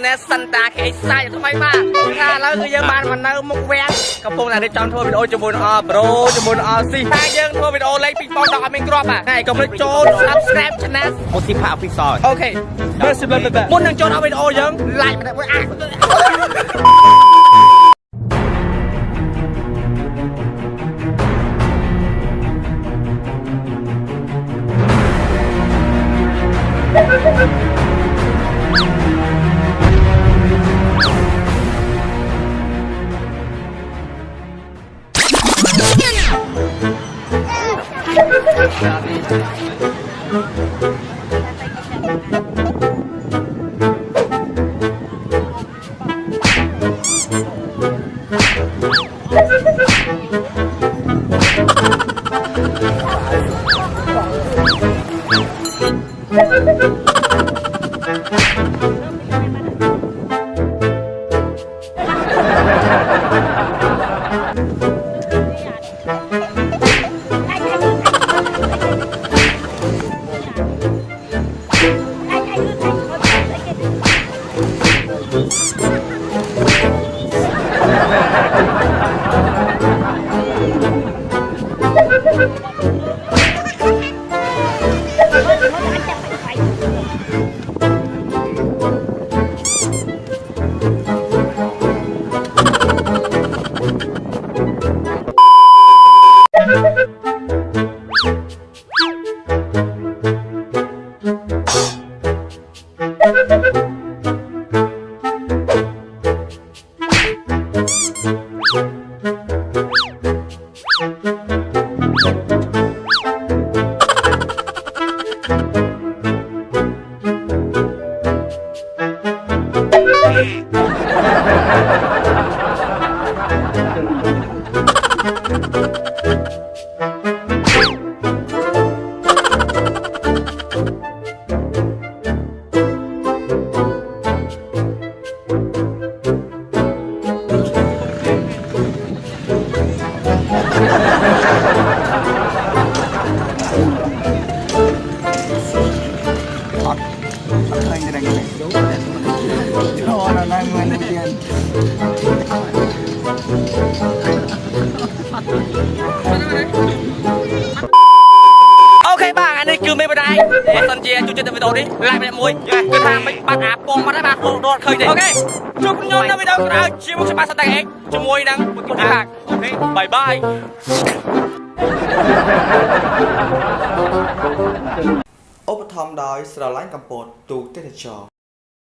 channel Santa เคไซทำไมบ้างถ้าแล้วคือยังมันเนื้อมุกแหวงกับพวกนั้นได้จอนทัวร์วิดีโอจมูนอโปรจมูนอซีถ้ายังทัวร์วิดีโอเล็กปิงปองดอกอเมริกรอบอ่ะให้ก็ไม่โจน subscribe channel โอซิพาพิซอยโอเคเบอร์สิบแบบมุนยังโจนเอาวิดีโอยังไลค์มาได้เว้ยโอเคบ้างอันนี้คือไม่เป็นไรตอนเจียจูจะวิดีโอนี้ไล่ไปมวยคือทางไม่ปัดอาปงมาได้มาโดนเคยเด็กโอเคจุกยนต์ในวิดีโอเราชิมุกสปาสแต็กเอ็กจมวยนังบุกที่ผักโอเคบายบายอุปธรรมโดยสระล้างกำปดตูเตจอ